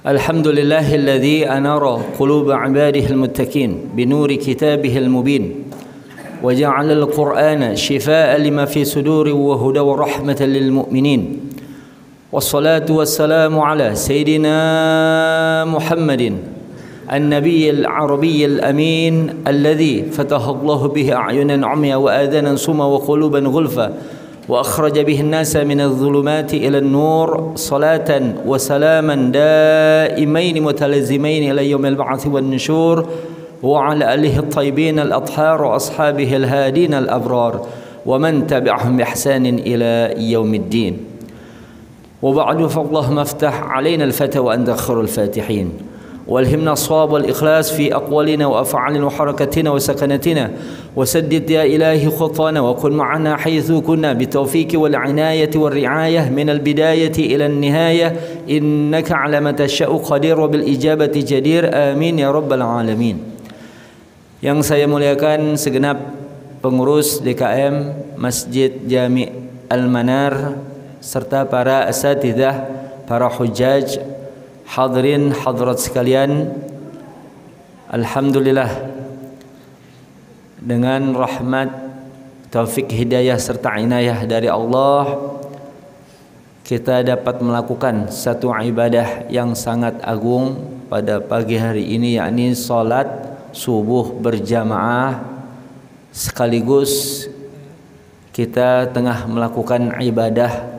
الحمد لله الذي أنار قلوب عباده المتقين بنور كتابه المبين وجعل القرآن شفاء لما في صدور وهدى ورحمة للمؤمنين والصلاة والسلام على سيدنا محمد النبي العربي الأمين الذي فتح الله به أعينا عميا وآذانا صما وقلوبا غلفا وأخرج به الناس من الظلمات إلى النور صلاة وسلاما دائمين متلازمين إلى يوم البعث والنشور وعلى آله الطيبين الأطهار وأصحابه الهادين الأبرار ومن تبعهم بإحسان إلى يوم الدين وبعد فاللهم افتح علينا الفتى وأنت خير الفاتحين والهمنا الصواب والإخلاص في أقوالنا وأفعالنا وحركتنا وسكنتنا وسدد يا إلهي خطانا وكن معنا حيث كنا بالتوفيق والعناية والرعاية من البداية إلى النهاية إنك على ما تشاء قدير وبالإجابة جدير آمين يا رب العالمين. Yang saya muliakan segenap pengurus DKM Masjid Jami Al-Manar serta para asatidzah, para hujjaj, hadirin hadirat sekalian, alhamdulillah dengan rahmat, taufik, hidayah serta inayah dari Allah kita dapat melakukan satu ibadah yang sangat agung pada pagi hari ini, yakni salat subuh berjamaah sekaligus kita tengah melakukan ibadah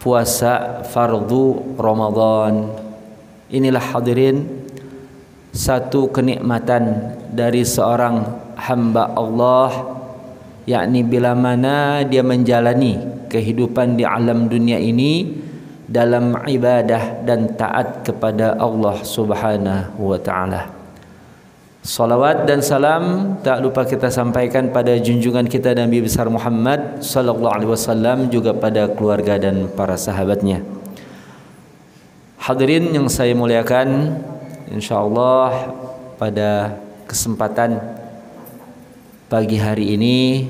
puasa fardu Ramadan. Inilah hadirin satu kenikmatan dari seorang hamba Allah, yakni bila mana dia menjalani kehidupan di alam dunia ini dalam ibadah dan taat kepada Allah Subhanahu wa taala. Salawat dan salam tak lupa kita sampaikan pada junjungan kita Nabi besar Muhammad sallallahu alaihi wasallam, juga pada keluarga dan para sahabatnya. Hadirin yang saya muliakan, insyaallah pada kesempatan pagi hari ini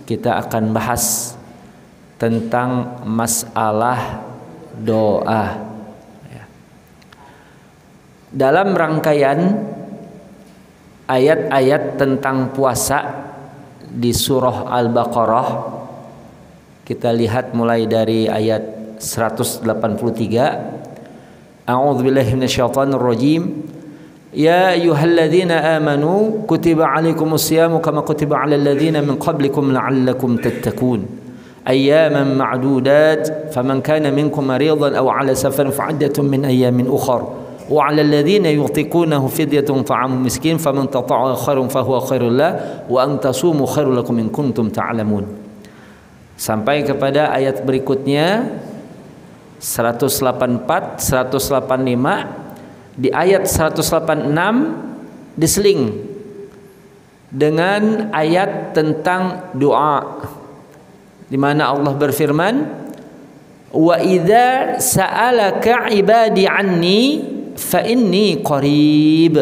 kita akan bahas tentang masalah doa. Dalam rangkaian ayat-ayat tentang puasa di surah Al-Baqarah, kita lihat mulai dari ayat 183. A'udzubillahi minasyaitonir rajim. Ya ayyuhalladzina amanu kutiba 'alaikumus-syamu kama kutiba 'alal ladzina min qablikum la'allakum tattaqun. Ayyaman ma'dudat faman kana minkum maridan aw 'ala safarin fa'iddatun min ayyamin ukhra. وعلى الذين يطيقونه فدية طعام مسكين فمن تطوع خيرا فهو خير له وأن تصوموا خير لكم إن كنتم تعلمون. Sampai kepada ayat berikutnya 184, 185. Di ayat 186 diseling dengan ayat tentang doa, di mana Allah berfirman, wa idza sa'alaka 'ibadi 'anni fa inni qarib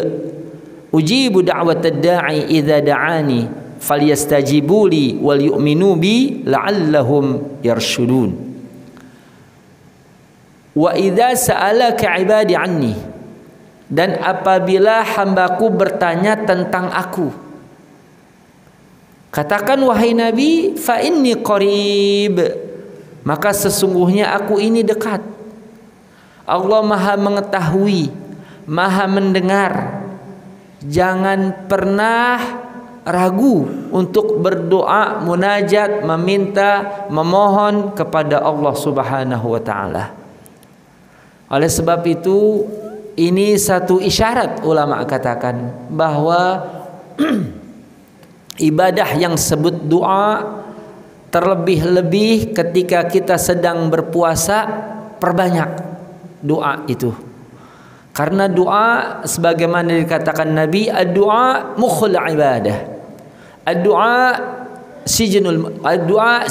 ujibu da'watad da'i idza da'ani falyastajibu li wal yu'minu bi la'allahum yarshudun. Wa idza sa'alaka 'ibadi 'anni, dan apabila hambaku bertanya tentang aku, katakan wahai Nabi, fa inni qarib, maka sesungguhnya aku ini dekat. Allah Maha mengetahui, Maha mendengar. Jangan pernah ragu untuk berdoa, munajat, meminta, memohon kepada Allah Subhanahu wa taala. Oleh sebab itu, ini satu isyarat, ulama katakan bahwa ibadah yang sebut doa, terlebih-lebih ketika kita sedang berpuasa, perbanyak doa itu. Karena doa sebagaimana dikatakan Nabi, ad-du'a mukhul ibadah. Ad-du'a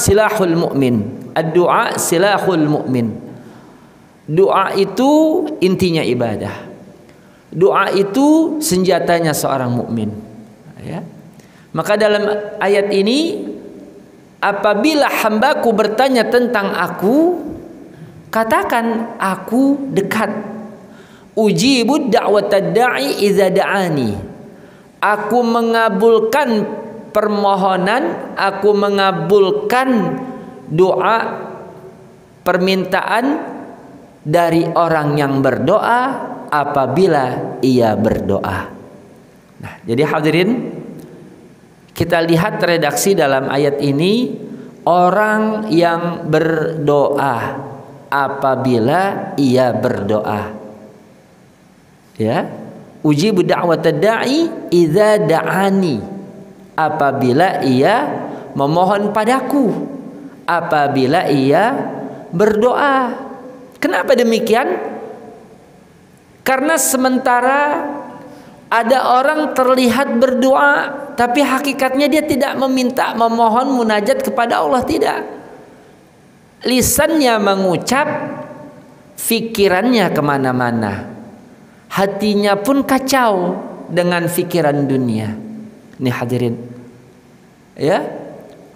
silahul mu'min. Ad-du'a silahul mu'min. Doa itu intinya ibadah. Doa itu senjatanya seorang mukmin. Ya. Maka dalam ayat ini, apabila hambaku bertanya tentang aku, katakan aku dekat. Ujibud da'watad da'i idza da'ani. Aku mengabulkan permohonan, aku mengabulkan doa permintaan dari orang yang berdoa apabila ia berdoa. Nah, jadi hadirin, kita lihat redaksi dalam ayat ini, orang yang berdoa apabila ia berdoa. Ya, ujibu da'watad da'i idza da'ani, apabila ia memohon padaku, apabila ia berdoa. Kenapa demikian? Karena sementara ada orang terlihat berdoa, tapi hakikatnya dia tidak meminta, memohon, munajat kepada Allah, tidak. Lisannya mengucap, fikirannya kemana-mana, hatinya pun kacau dengan fikiran dunia. Ini hadirin, ya.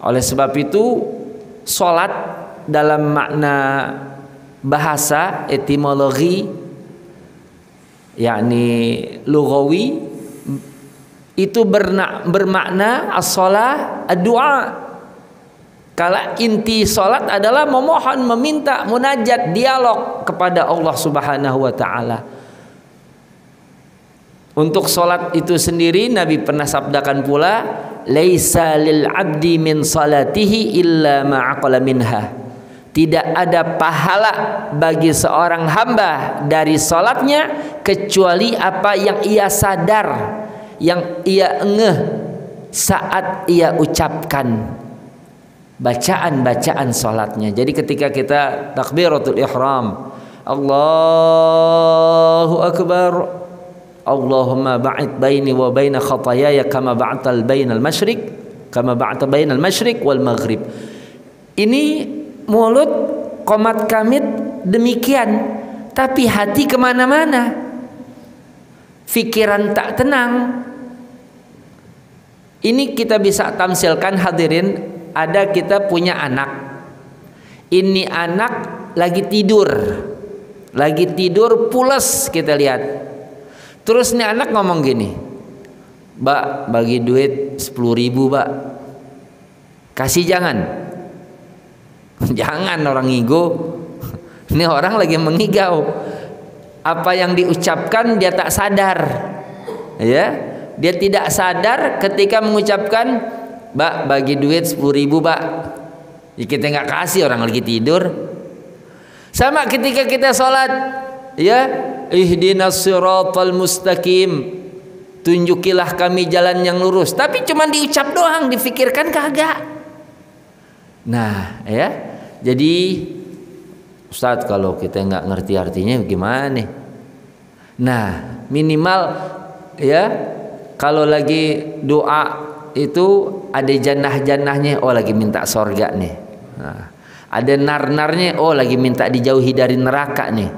Oleh sebab itu, sholat dalam makna bahasa etimologi, yakni lughawi, itu bermakna as-shalah ad-du'a. Kalau inti salat adalah memohon, meminta, munajat, dialog kepada Allah Subhanahu wa taala. Untuk salat itu sendiri Nabi pernah sabdakan pula, laisa lil 'abdi min salatihi illa ma aqala minha. Tidak ada pahala bagi seorang hamba dari salatnya kecuali apa yang ia sadar, yang ia ngeh saat ia ucapkan bacaan-bacaan salatnya. Jadi ketika kita takbiratul ihram, Allahu akbar, Allahumma ba'id baini wa baina khatayaya kama ba'tal bainal masyriq kama ba'ta bainal masyriq wal maghrib. Ini mulut qomat kamit demikian, tapi hati kemana-mana, fikiran tak tenang. Ini kita bisa tamsilkan hadirin. Ada kita punya anak, ini anak lagi tidur pules, kita lihat. Terus nih anak ngomong gini, Mbak bagi duit 10.000 Mbak. Kasih jangan orang ngigo. Ini orang lagi mengigau. Apa yang diucapkan dia tak sadar, ya. Dia tidak sadar ketika mengucapkan, Mbak bagi duit 10.000 Mbak. Ya, kita nggak kasih, orang lagi tidur. Sama ketika kita sholat, ya, ihdinas siratal mustaqim, tunjukilah kami jalan yang lurus. Tapi cuma diucap doang, difikirkan kagak. Nah, ya, jadi Ustadz kalau kita nggak ngerti artinya gimana? Nah, minimal ya, kalau lagi doa itu ada jannah-jannahnya, oh lagi minta sorga nih. Nah, ada nar-narnya, oh lagi minta dijauhi dari neraka nih.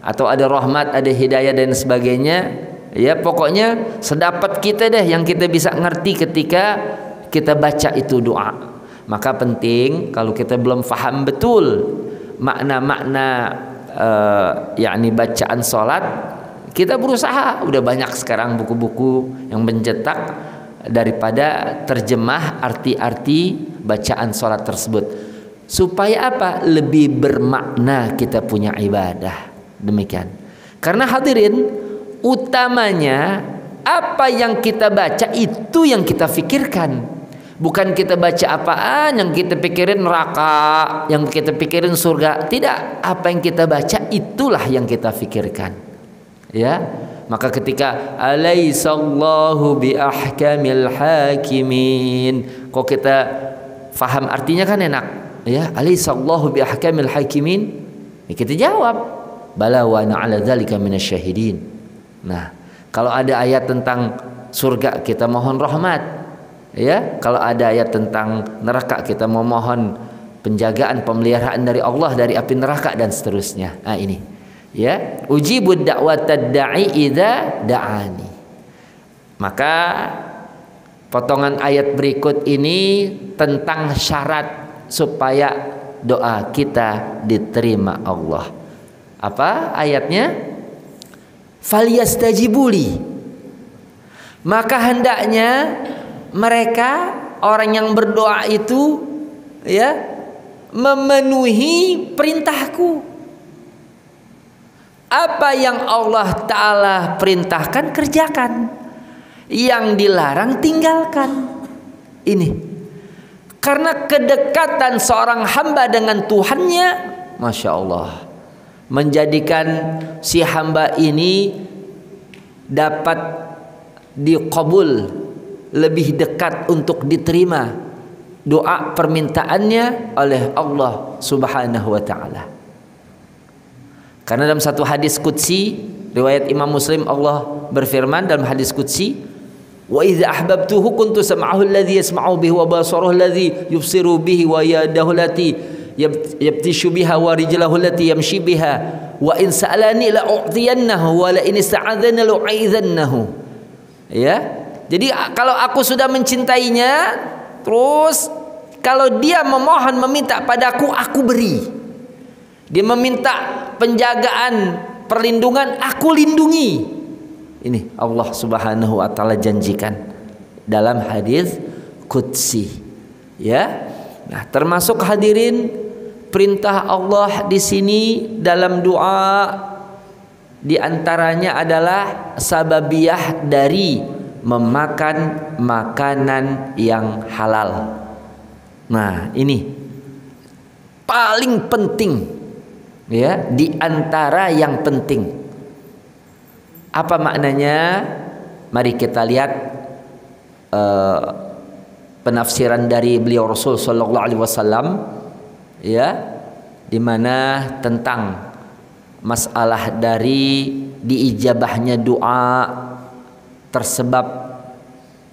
Atau ada rahmat, ada hidayah dan sebagainya. Ya pokoknya sedapat kita deh yang kita bisa ngerti ketika kita baca itu doa. Maka penting kalau kita belum paham betul makna-makna yakni bacaan sholat, kita berusaha. Udah banyak sekarang buku-buku yang mencetak daripada terjemah arti-arti bacaan sholat tersebut, supaya apa? Lebih bermakna kita punya ibadah. Demikian. Karena hadirin, utamanya apa yang kita baca itu yang kita fikirkan. Bukan kita baca apaan yang kita pikirin neraka, yang kita pikirin surga. Tidak, apa yang kita baca itulah yang kita fikirkan. Ya. Maka ketika alaisallahu bi ahkamil hakimin, kok kita faham artinya kan enak, ya, alaisallahu bi ahkamil hakimin, ya kita jawab bala wa ana ala dzalika minasyahidin. Nah, kalau ada ayat tentang surga kita mohon rahmat, ya, kalau ada ayat tentang neraka kita memohon penjagaan, pemeliharaan dari Allah dari api neraka dan seterusnya. Nah ini, ya, ujibud da'watad da'i idza da'ani. Maka potongan ayat berikut ini tentang syarat supaya doa kita diterima Allah. Apa ayatnya? falyastajibuli. Maka hendaknya mereka orang yang berdoa itu ya memenuhi perintahku. Apa yang Allah Ta'ala perintahkan kerjakan, yang dilarang tinggalkan. Ini karena kedekatan seorang hamba dengan Tuhannya, Masya Allah, menjadikan si hamba ini dapat diqabul, lebih dekat untuk diterima doa permintaannya oleh Allah Subhanahu wa Ta'ala. Karena dalam satu hadis qudsi riwayat Imam Muslim, Allah berfirman dalam hadis qudsi, wa idza ahbabtuhu kuntu sam'ahu alladhi yasma'u bihi wa basarahu alladhi yubsiru bihi wa yadahu allati yabtishu biha wa rijlahu allati yamshi biha wa in sa'alani la u'tiyannahu wa la in ista'adzana la u'idhannahu. Ya. Jadi kalau aku sudah mencintainya, terus kalau dia memohon meminta padaku, aku beri. Dia meminta penjagaan, perlindungan, aku lindungi. Ini Allah Subhanahu wa Ta'ala janjikan dalam hadis qudsi. Ya. Nah, termasuk hadirin perintah Allah di sini dalam doa, di antaranya adalah sababiyah dari memakan makanan yang halal. Nah, ini paling penting, ya, di antara yang penting. Apa maknanya? Mari kita lihat penafsiran dari beliau Rasul sallallahu alaihi wasallam, ya, di mana tentang masalah dari diijabahnya doa tersebab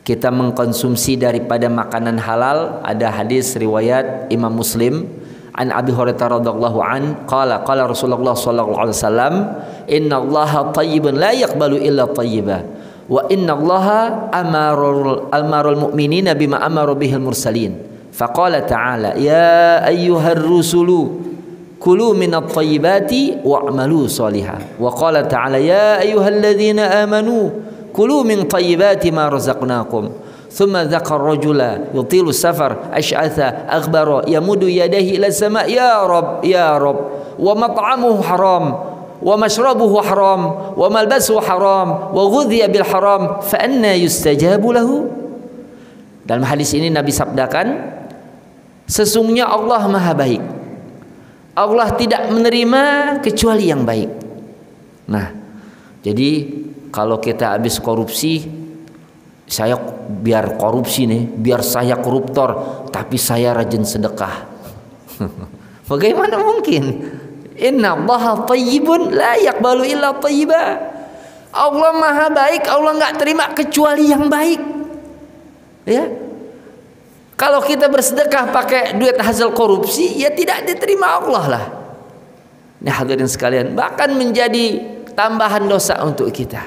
kita mengkonsumsi daripada makanan halal. Ada hadis riwayat Imam Muslim an Abi Hurairah radhiyallahu an qala Rasulullah sallallahu alaihi wasallam, innallaha thayyibun la yaqbalu illa thayyiba wa innallaha amarul mu'minina bima amara bihil mursalin. Faqala ta'ala ya ayyuhar rusulu kulu minat thayyibati wa'malu shalihan. Wa qala ta'ala ya ayyuhalladzina amanu kulu min thayyibati ma razaqnakum. Thumma dzakara rajula yutilu safar ash'atha aghbara yamuddu yadayhi ila sama' ya rab wa mat'amuhu haram wa mashrabuhu haram wa malbasuhu haram wa ghudhiya bil haram fa anna yustajabu lahu. Dalam hadis ini Nabi sabdakan, sesungguhnya Allah Maha baik. Allah tidak menerima kecuali yang baik. Nah, jadi kalau kita habis korupsi, saya biar korupsi nih, biar saya koruptor, tapi saya rajin sedekah. Bagaimana mungkin? Innallaha thayyibun la yaqbalu illa thayyiba. Allah Maha baik, Allah nggak terima kecuali yang baik. Ya. Kalau kita bersedekah pakai duit hasil korupsi, ya tidak diterima Allah lah. Ini hadirin sekalian, bahkan menjadi tambahan dosa untuk kita.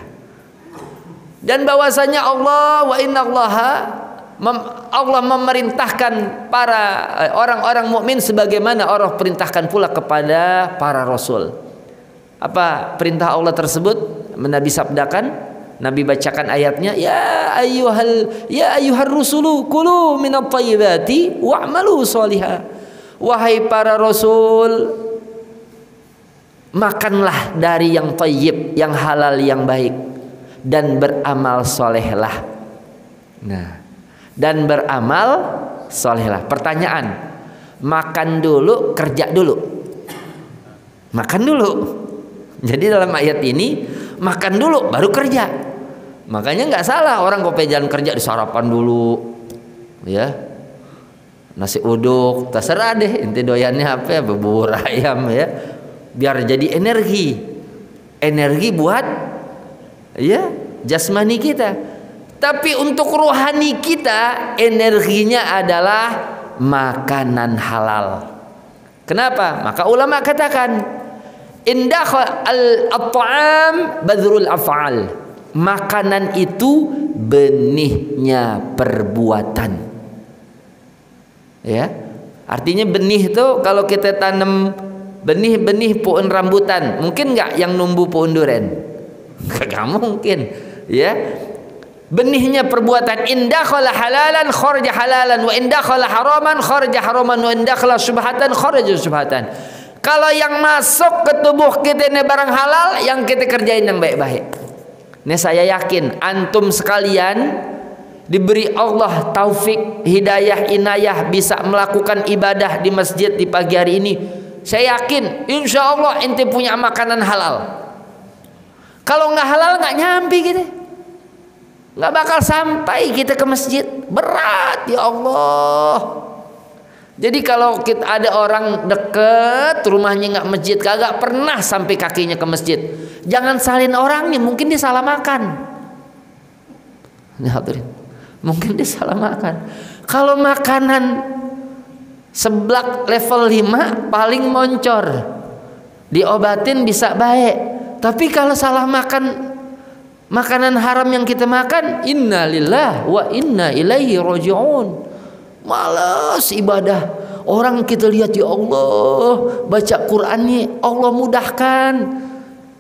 Dan bahwasanya Allah wa innallaha Allah memerintahkan para orang-orang mukmin sebagaimana Allah perintahkan pula kepada para rasul. Apa perintah Allah tersebut? Nabi sabdakan, Nabi bacakan ayatnya, ya ayyuhar rusulu kulu minat thayyibati wa'malu shalihan. Wahai para rasul, makanlah dari yang thayyib, yang halal, yang baik, dan beramal solehlah. Nah, dan beramal solehlah. Pertanyaan, makan dulu, kerja dulu? Makan dulu. Jadi dalam ayat ini makan dulu baru kerja. Makanya nggak salah orang kopi jalan kerja disarapan dulu, ya, nasi uduk, terserah deh. Inti doyannya apa ya, bubur ayam ya, biar jadi energi buat ya jasmani kita. Tapi untuk rohani kita, energinya adalah makanan halal. Kenapa? Maka ulama katakan, indah al-ta'am badrul af'al. Makanan itu benihnya perbuatan. Ya. Artinya benih itu kalau kita tanam benih-benih pohon rambutan, mungkin nggak yang numbuh pohon duren? Kagak mungkin, ya. Benihnya perbuatan, indakhala halalan kharaja halalan, wa indakhala haraman kharaja haraman, wa indakhala syubhatan kharaja syubhatan. Kalau yang masuk ke tubuh kita ini barang halal, yang kita kerjain yang baik-baik. Ini saya yakin antum sekalian diberi Allah taufik, hidayah, inayah bisa melakukan ibadah di masjid di pagi hari ini. Saya yakin insya Allah ente punya makanan halal. Kalau nggak halal nggak nyampe gitu, nggak bakal sampai kita ke masjid. Berat ya Allah. Jadi kalau kita ada orang deket rumahnya nggak masjid, kagak pernah sampai kakinya ke masjid, jangan salin orangnya, mungkin dia salah makan. Mungkin dia salah makan. Kalau makanan seblak level 5 paling moncor, diobatin bisa baik. Tapi kalau salah makan makanan haram yang kita makan, innalillahi wa inna ilaihi raji'un. Malas ibadah. Orang kita lihat ya Allah, baca Qur'annya Allah mudahkan.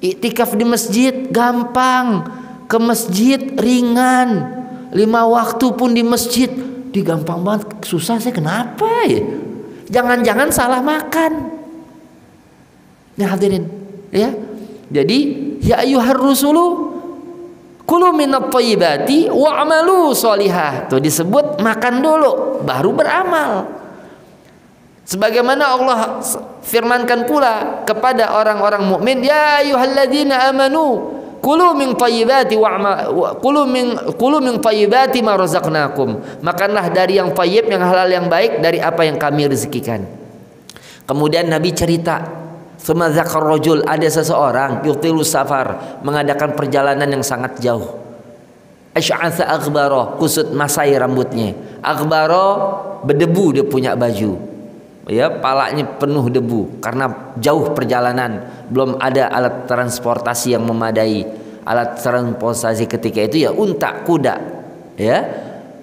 Iktikaf di masjid gampang, ke masjid ringan. 5 waktu pun di masjid digampang banget. Susah saya kenapa ya? Jangan-jangan salah makan. Nah hadirin, ya. Jadi ya ayyuhar rusulu kulu minat thayyibati wa'malu sholihah. Tuh disebut makan dulu baru beramal. Sebagaimana Allah firmankan pula kepada orang-orang mukmin, ya ayyuhalladzina amanu kulu min thayyibati kulu min thayyibati ma razaqnakum. Makanlah dari yang thayyib, yang halal, yang baik dari apa yang kami rezekikan. Kemudian Nabi cerita, summa dzakar rajul, ada seseorang yutilu safar, mengadakan perjalanan yang sangat jauh. Asy'atha aghbara, kusut masai rambutnya. Aghbara, berdebu dia punya baju. Ya, palanya penuh debu karena jauh perjalanan, belum ada alat transportasi yang memadai. Alat transportasi ketika itu ya unta, kuda. Ya.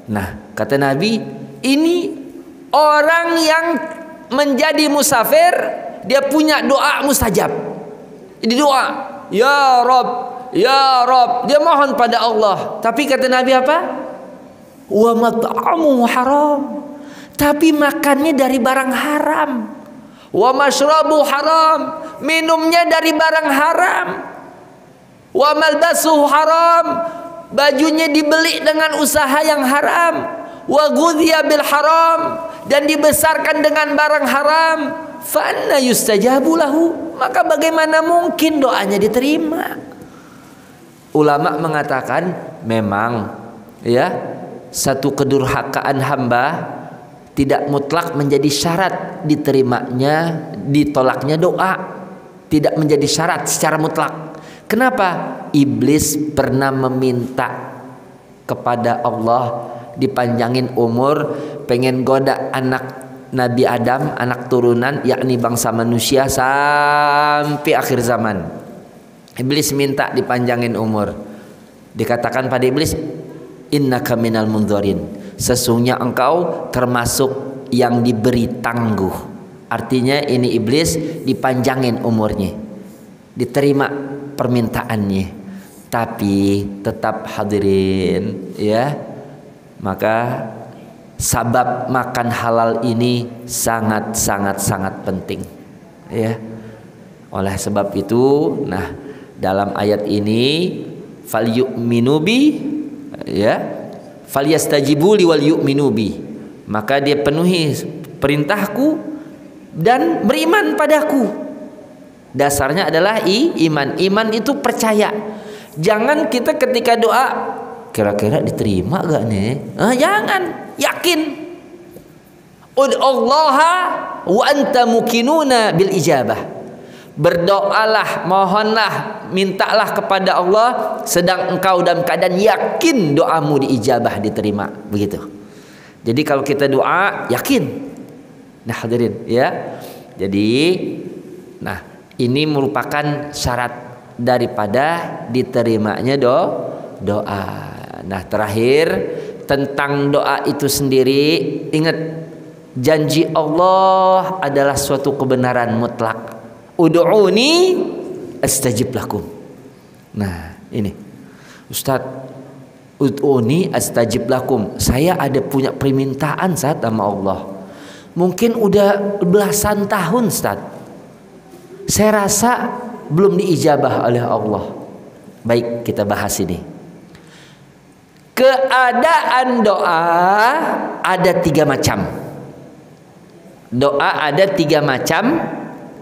Nah, kata Nabi, ini orang yang menjadi musafir, dia punya doa mustajab. Ini doa, ya Rob, ya Rob, dia mohon pada Allah. Tapi kata Nabi apa? Wa mat'amuhu haram, tapi makannya dari barang haram. Wa mashrabu haram, minumnya dari barang haram. Wa malbasuhu haram, bajunya dibeli dengan usaha yang haram. Wa ghudhiya bil haram, dan dibesarkan dengan barang haram. Fa anna yustajabu lahu, maka bagaimana mungkin doanya diterima? Ulama mengatakan memang ya, satu kedurhakaan hamba tidak mutlak menjadi syarat diterimanya, ditolaknya doa. Tidak menjadi syarat secara mutlak. Kenapa? Iblis pernah meminta kepada Allah dipanjangin umur, pengen goda anak Nabi Adam, anak turunan, yakni bangsa manusia sampai akhir zaman. Iblis minta dipanjangin umur. Dikatakan pada iblis, innaka minal mundharin, sesungguhnya engkau termasuk yang diberi tangguh. Artinya ini iblis dipanjangin umurnya, diterima permintaannya. Tapi tetap hadirin ya, maka sabab makan halal ini sangat penting ya. Oleh sebab itu, nah dalam ayat ini falyu'minu bi ya, falyastajibu li wal yu'minu bi, maka dia penuhi perintahku dan beriman padaku. Dasarnya adalah iman. Iman itu percaya. Jangan kita ketika doa kira-kira diterima gak nih? Jangan, yakin. Ud'ullaha wa anta mukinuna bil ijabah. Berdoalah, mohonlah, mintalah kepada Allah sedang engkau dalam keadaan yakin doamu diijabah, diterima. Begitu. Jadi kalau kita doa yakin. Nah hadirin ya. Jadi nah ini merupakan syarat daripada diterimanya doa. Nah terakhir tentang doa itu sendiri, ingat janji Allah adalah suatu kebenaran mutlak. Ud'uni astajib lakum. Nah Ini, Ustaz, ud'uni astajib lakum. Saya ada punya permintaan Ustaz sama Allah. Mungkin udah belasan tahun Ustaz. Saya rasa belum diijabah oleh Allah. Baik, kita bahas ini. Keadaan doa ada 3 macam. Doa ada 3 macam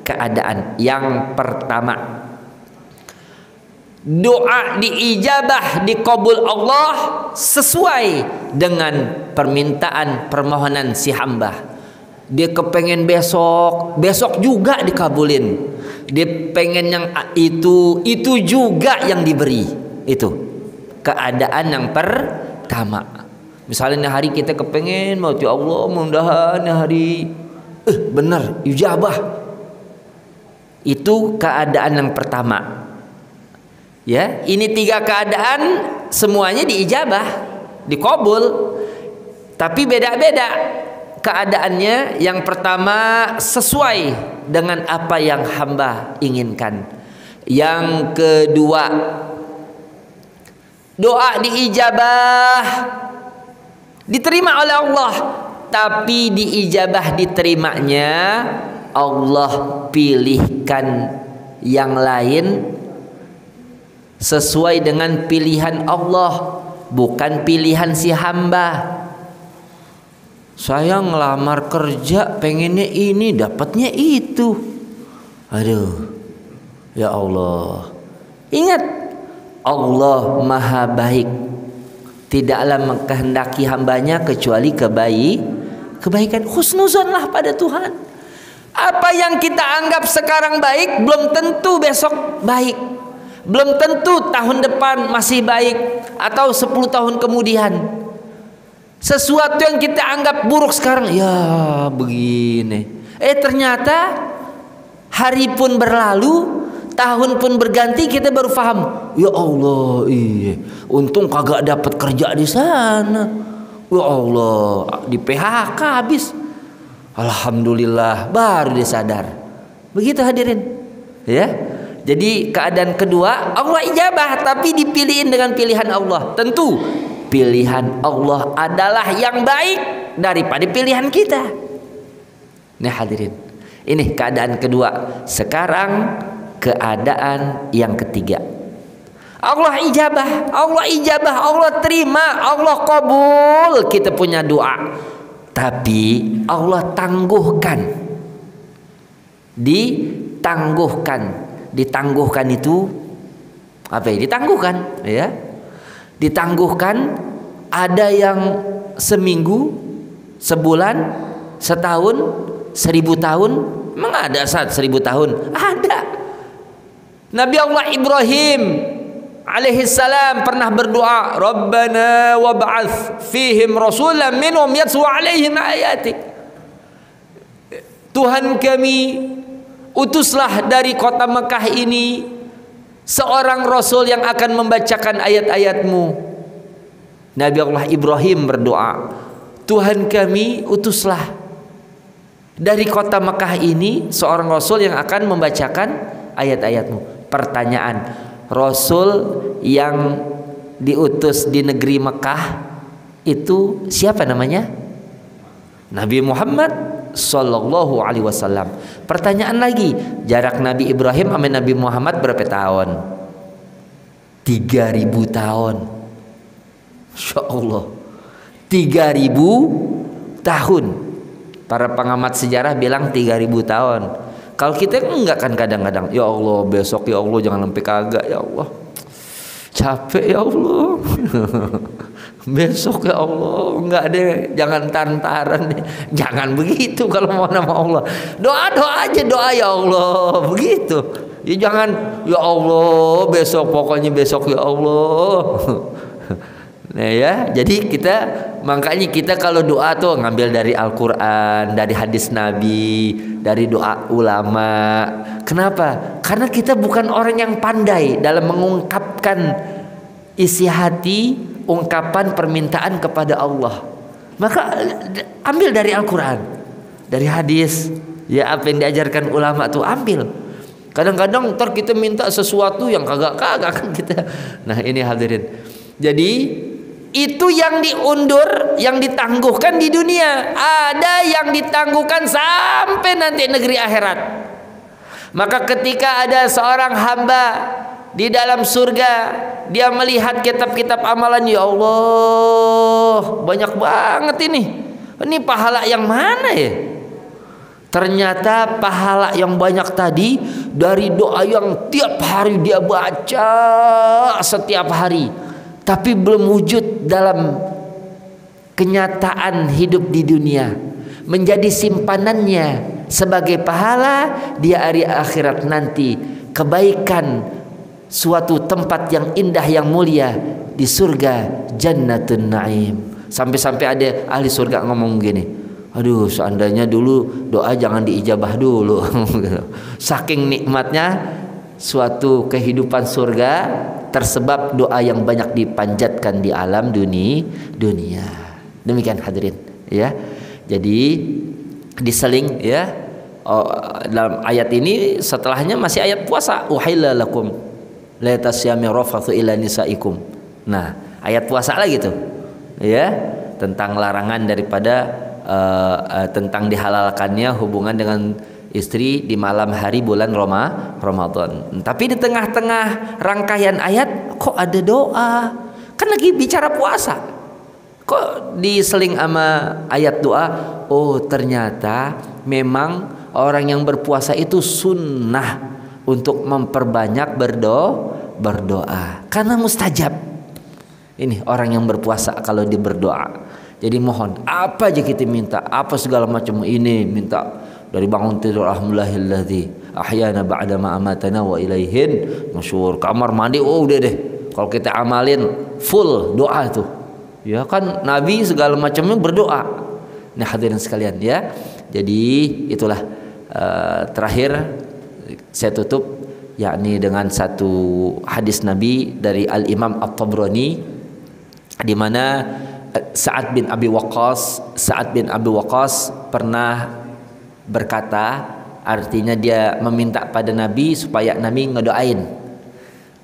keadaan. Yang pertama, doa diijabah, dikabul Allah sesuai dengan permintaan permohonan si hamba. Dia kepengen besok juga dikabulin. Dia pengen yang itu juga yang diberi. Itu keadaan yang pertama. Misalnya hari kita kepengen mau, ya Allah mudah-mudahan hari benar ijabah. Itu keadaan yang pertama. Ya, ini 3 keadaan semuanya diijabah, dikabul. Tapi beda-beda keadaannya. Yang pertama sesuai dengan apa yang hamba inginkan. Yang kedua, doa diijabah, diterima oleh Allah, tapi diijabah diterimanya Allah pilihkan yang lain sesuai dengan pilihan Allah, bukan pilihan si hamba. Saya ngelamar kerja pengennya ini, dapatnya itu. Aduh, ya Allah. Ingat, Allah maha baik, tidaklah mengkehendaki hambanya kecuali kebaikan. Husnuzonlah pada Tuhan. Apa yang kita anggap sekarang baik belum tentu besok baik, belum tentu tahun depan masih baik, atau 10 tahun kemudian. Sesuatu yang kita anggap buruk sekarang, ya begini, ternyata hari pun berlalu, tahun pun berganti, kita baru paham, ya Allah, iya, untung kagak dapat kerja di sana. Ya Allah, di PHK habis. Alhamdulillah, baru dia sadar. Begitu hadirin. Ya. Jadi keadaan kedua, Allah ijabah tapi dipilihin dengan pilihan Allah. Tentu pilihan Allah adalah yang baik daripada pilihan kita. Nih hadirin, ini keadaan kedua. Sekarang keadaan yang ketiga. Allah ijabah, Allah terima, Allah kabul kita punya doa. Tapi Allah tangguhkan. Ditangguhkan itu apa ya? Ditangguhkan, ya. Ditangguhkan, ada yang seminggu, sebulan, setahun, 1000 tahun. Memang ada saat 1000 tahun? Ada. Nabi Allah Ibrahim alaihissalam pernah berdoa, Rabbana wab'ats fihim rasulan minhum yatlu alaihim ayatik. Tuhan kami, utuslah dari kota Mekah ini seorang rasul yang akan membacakan ayat-ayat-Mu. Nabi Allah Ibrahim berdoa, Tuhan kami, utuslah dari kota Mekah ini seorang rasul yang akan membacakan ayat-ayat-Mu. Pertanyaan, rasul yang diutus di negeri Mekah itu siapa namanya? Nabi Muhammad sallallahu alaihi wasallam. Pertanyaan lagi, jarak Nabi Ibrahim sama Nabi Muhammad berapa tahun? 3000 tahun. Masya Allah, 3000 tahun. Para pengamat sejarah bilang 3000 tahun. Kalau kita enggak kan kadang-kadang, ya Allah besok ya Allah jangan sampai kagak ya Allah. Capek ya Allah. Besok ya Allah, enggak deh, jangan tantaran deh. Jangan begitu kalau mau nama Allah. Doa aja, doa ya Allah, begitu. Ya jangan ya Allah besok, pokoknya besok ya Allah. Nah ya, jadi makanya kita kalau doa tuh ngambil dari Al-Quran, dari hadis Nabi, dari doa ulama. Kenapa? Karena kita bukan orang yang pandai dalam mengungkapkan isi hati, ungkapan permintaan kepada Allah. Maka ambil dari Al-Quran, dari hadis, ya apa yang diajarkan ulama tuh ambil. Kadang-kadang ntar kita minta sesuatu yang kagak-kagak kan kita. Nah ini hadirin. Jadi itu yang diundur, yang ditangguhkan di dunia. Ada yang ditangguhkan sampai nanti negeri akhirat. Maka ketika ada seorang hamba di dalam surga, dia melihat kitab-kitab amalan, ya Allah, banyak banget ini. Ini pahala yang mana ya? Ternyata pahala yang banyak tadi dari doa yang tiap hari dia baca setiap hari, tapi belum wujud dalam kenyataan hidup di dunia, menjadi simpanannya sebagai pahala di hari akhirat nanti, kebaikan suatu tempat yang indah yang mulia di surga Jannatun Naim. Sampai-sampai ada ahli surga ngomong gini, aduh seandainya dulu doa jangan diijabah dulu. Saking nikmatnya suatu kehidupan surga tersebab doa yang banyak dipanjatkan di alam dunia. Demikian hadirin ya. Jadi diseling ya, dalam ayat ini setelahnya masih ayat puasa, uhilla lakum la tasyami rafathu ila nisaikum. Nah ayat puasa lagi tuh ya, tentang larangan daripada tentang dihalalkannya hubungan dengan istri di malam hari bulan Ramadan. Tapi di tengah-tengah rangkaian ayat kok ada doa? Kan lagi bicara puasa. Kok diseling sama ayat doa? Oh ternyata memang orang yang berpuasa itu sunnah untuk memperbanyak berdoa. Karena mustajab. Ini orang yang berpuasa kalau dia berdoa. Jadi mohon apa aja kita minta, apa segala macam ini minta. Dari bangun tidur alhamdulillahilladzi ahyana ba'da ma amatana wa ilaihin nusyur. Kamar mandi udah deh. Kalau kita amalin full doa itu. Ya kan Nabi segala macamnya berdoa. Nah hadirin sekalian ya. Jadi itulah terakhir saya tutup yakni dengan satu hadis Nabi dari Al-Imam At-Tabrani, di mana Sa'ad bin Abi Waqqas pernah berkata, artinya dia meminta pada Nabi supaya Nabi ngedoain.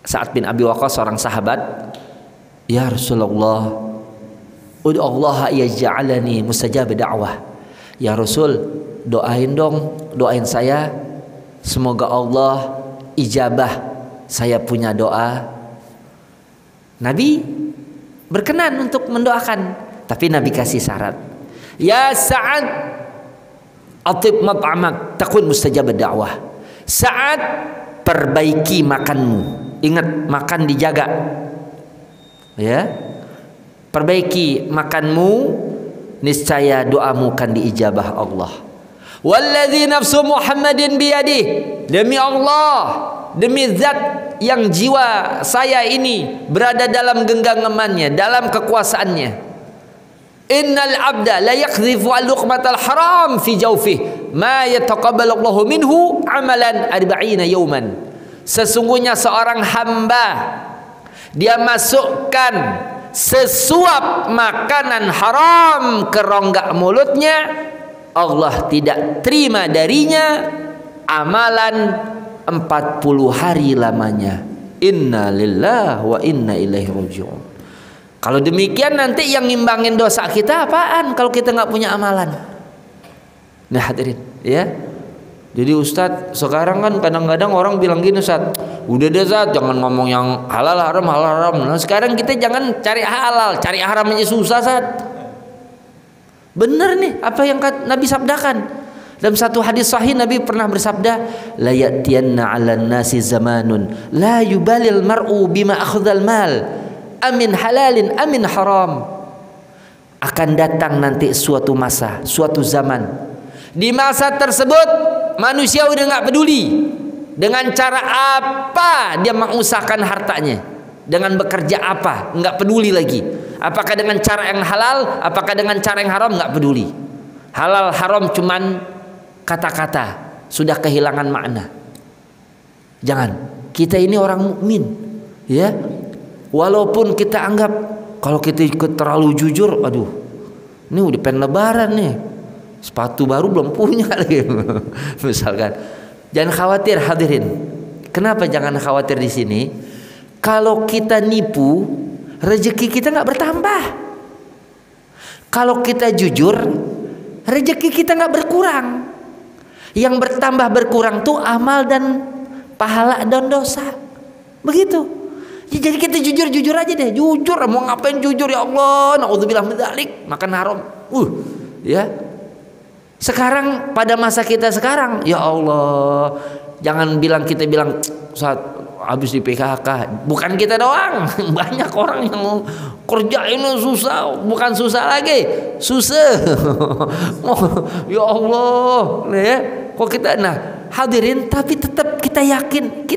Sa'ad bin Abi Waqqas seorang sahabat, ya Rasulullah, ud'u Allah yaj'alani mustajab da'wah. Ya Rasul, doain dong, doain saya semoga Allah ijabah saya punya doa. Nabi berkenan untuk mendoakan, tapi Nabi kasih syarat. Ya Sa'ad, atib mat'amak takun mustajab da'wah. Sa'ad, perbaiki makanmu. Ingat, makan dijaga. Ya. Perbaiki makanmu, niscaya doamu kan diijabah Allah. Walladzi nafsu Muhammadin biyadih, demi Allah, demi zat yang jiwa saya ini berada dalam genggamannya, dalam kekuasaannya. Innal abda la yakdhifu al-luqmatal haram fi jawfih ma yataqabbalallahu minhu amalan 40 yawman. Sesungguhnya seorang hamba dia masukkan sesuap makanan haram ke rongga mulutnya, Allah tidak terima darinya amalan 40 hari lamanya. Inna lillahi wa inna ilaihi raji'un. Kalau demikian nanti yang ngimbangin dosa kita apaan kalau kita nggak punya amalan? Nah hadirin ya. Jadi Ustadz sekarang kan kadang-kadang orang bilang gini, Ustadz, udah deh Ustadz jangan ngomong yang halal haram. Nah sekarang kita jangan cari halal, cari haram aja susah Ustadz. Bener nih apa yang Nabi sabdakan. Dalam satu hadis sahih Nabi pernah bersabda, la ya'tiyanna 'alan nasi zamanun la yubalil mar'u bima akhdzal mal amin halalin amin haram. Akan datang nanti suatu masa, suatu zaman. Di masa tersebut manusia udah nggak peduli dengan cara apa dia mengusahakan hartanya, dengan bekerja apa, nggak peduli lagi. Apakah dengan cara yang halal, apakah dengan cara yang haram, nggak peduli. Halal haram cuman kata-kata, sudah kehilangan makna. Jangan, kita ini orang mukmin, ya. Walaupun kita anggap kalau kita ikut terlalu jujur, aduh, ini udah pengen lebaran nih, sepatu baru belum punya lagi, misalkan. Jangan khawatir hadirin. Kenapa jangan khawatir di sini? Kalau kita nipu, rezeki kita nggak bertambah. Kalau kita jujur, rezeki kita nggak berkurang. Yang bertambah berkurang tuh amal dan pahala dan dosa. Begitu. Ya, jadi kita jujur aja deh. Jujur, mau ngapain jujur, ya Allah. Naudzubillah min dzalik, makan haram. Ya. Sekarang pada masa kita sekarang, ya Allah, jangan kita bilang saat habis di PKK. Bukan kita doang, banyak orang yang mau kerja ini susah, bukan susah lagi, susah. Ya Allah, ya. Kok kita, nah hadirin, tapi tetap kita yakin,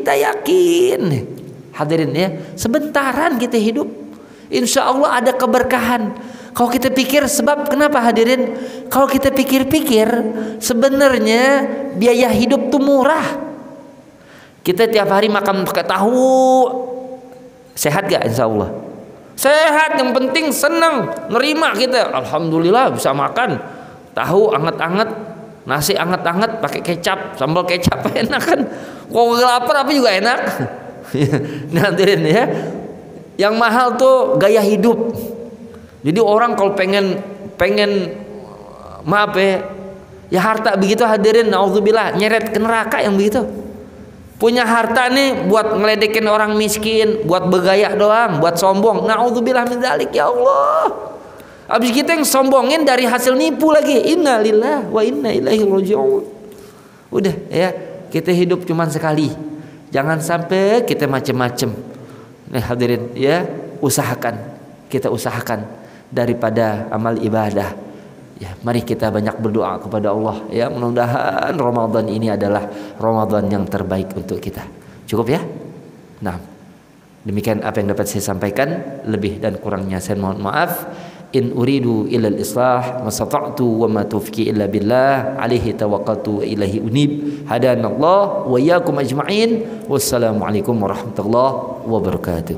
hadirin ya, sebentaran kita hidup, insya Allah ada keberkahan. Kalau kita pikir, sebab kenapa hadirin? Kalau kita pikir-pikir, sebenarnya biaya hidup tuh murah. Kita tiap hari makan pakai tahu, sehat gak? Insya Allah sehat. Yang penting senang, nerima kita. Alhamdulillah bisa makan tahu anget-anget, nasi anget-anget pakai kecap, sambal kecap, enak kan? Kalau lapar apa juga enak. Nah hadirin ya, yang mahal tuh gaya hidup. Jadi orang kalau pengen maaf ya harta begitu hadirin, naudzubillah, nyeret ke neraka yang begitu. Punya harta nih buat ngeledekin orang miskin, buat bergaya doang, buat sombong. Naudzubillah min dzalik, ya Allah. Habis kita yang sombongin dari hasil nipu lagi. Innalillahi wa inna ilaihi raji'un. Udah ya, kita hidup cuman sekali. Jangan sampai kita macem-macem. Nih hadirin ya, kita usahakan daripada amal ibadah. Ya, mari kita banyak berdoa kepada Allah ya, mudah-mudahan Ramadan ini adalah Ramadan yang terbaik untuk kita. Cukup ya? Nah, demikian apa yang dapat saya sampaikan, lebih dan kurangnya saya mohon maaf. In uridu illal islah mastata'tu wa ma taufiqi illa billah alaihi tawakkaltu wa ilaihi unib. Hadanallah wa iyyakum ajma'in. Wassalamualaikum warahmatullahi wabarakatuh.